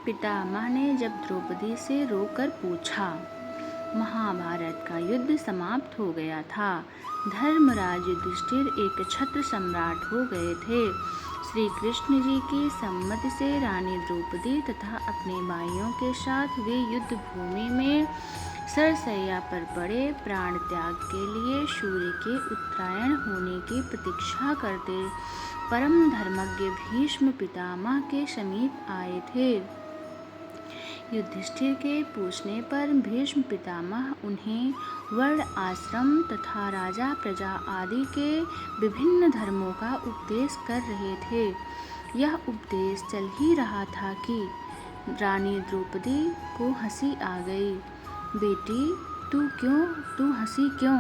पितामह ने जब द्रौपदी से रोकर पूछा। महाभारत का युद्ध समाप्त हो गया था। धर्मराज युधिष्ठिर एक छत्र सम्राट हो गए थे। श्री कृष्ण जी की सम्मति से रानी द्रौपदी तथा अपने भाइयों के साथ वे युद्ध भूमि में सरसैया पर पड़े प्राण त्याग के लिए सूर्य के उत्तरायण होने की प्रतीक्षा करते परम धर्मज्ञ भीष्म पितामह के समीप आए थे। युधिष्ठिर के पूछने पर भीष्म पितामह उन्हें वर्ण आश्रम तथा राजा प्रजा आदि के विभिन्न धर्मों का उपदेश कर रहे थे। यह उपदेश चल ही रहा था कि रानी द्रौपदी को हंसी आ गई। बेटी, तू हंसी क्यों?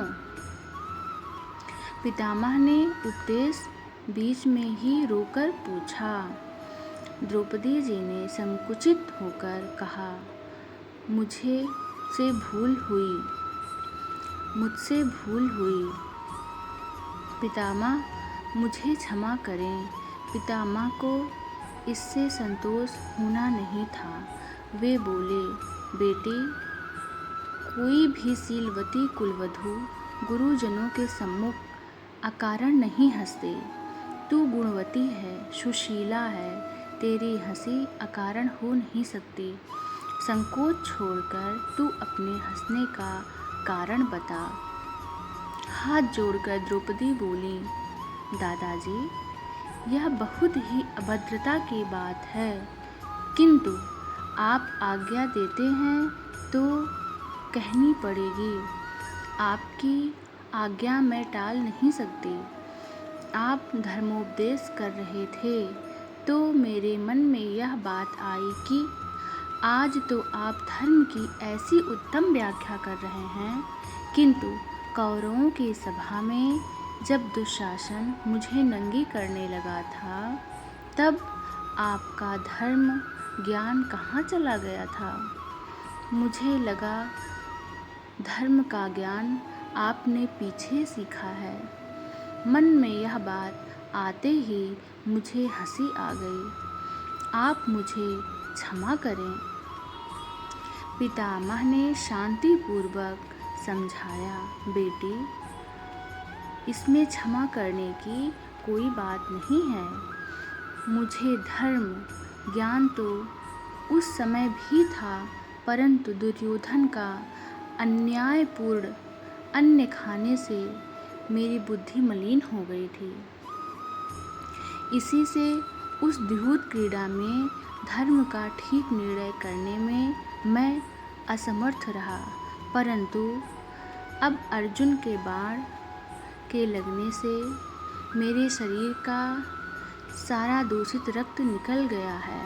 पितामह ने उपदेश बीच में ही रोकर पूछा। द्रौपदी जी ने संकुचित होकर कहा, मुझसे भूल हुई। पितामह, मुझे क्षमा करें। पितामह को इससे संतोष होना नहीं था। वे बोले, बेटी, कोई भी शीलवती कुलवधू गुरुजनों के सम्मुख अकारण नहीं हंसते। तू गुणवती है, सुशीला है, तेरी हंसी अकारण हो नहीं सकती। संकोच छोड़कर तू अपने हंसने का कारण बता। हाथ जोड़कर द्रौपदी बोली, दादाजी, यह बहुत ही अभद्रता की बात है, किंतु आप आज्ञा देते हैं तो कहनी पड़ेगी। आपकी आज्ञा मैं टाल नहीं सकती। आप धर्मोपदेश कर रहे थे तो मेरे मन में यह बात आई कि आज तो आप धर्म की ऐसी उत्तम व्याख्या कर रहे हैं, किंतु कौरवों की सभा में जब दुशासन मुझे नंगी करने लगा था, तब आपका धर्म ज्ञान कहाँ चला गया था? मुझे लगा धर्म का ज्ञान आपने पीछे सीखा है। मन में यह बात आते ही मुझे हंसी आ गई। आप मुझे क्षमा करें। पितामह ने शांतिपूर्वक समझाया, बेटी, इसमें क्षमा करने की कोई बात नहीं है। मुझे धर्म ज्ञान तो उस समय भी था, परंतु दुर्योधन का अन्यायपूर्ण अन्न खाने से मेरी बुद्धि मलिन हो गई थी। इसी से उस द्यूत क्रीड़ा में धर्म का ठीक निर्णय करने में मैं असमर्थ रहा, परंतु अब अर्जुन के बाण के लगने से मेरे शरीर का सारा दूषित रक्त निकल गया है।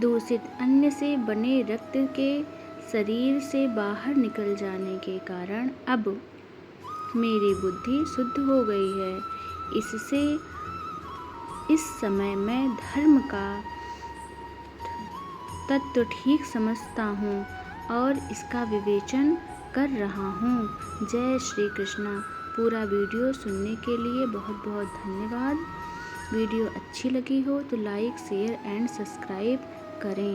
दूषित अन्न से बने रक्त के शरीर से बाहर निकल जाने के कारण अब मेरी बुद्धि शुद्ध हो गई है। इससे इस समय मैं धर्म का तत्व ठीक समझता हूँ और इसका विवेचन कर रहा हूँ। जय श्री कृष्णा। पूरा वीडियो सुनने के लिए बहुत बहुत धन्यवाद। वीडियो अच्छी लगी हो तो लाइक, शेयर एंड सब्सक्राइब करें।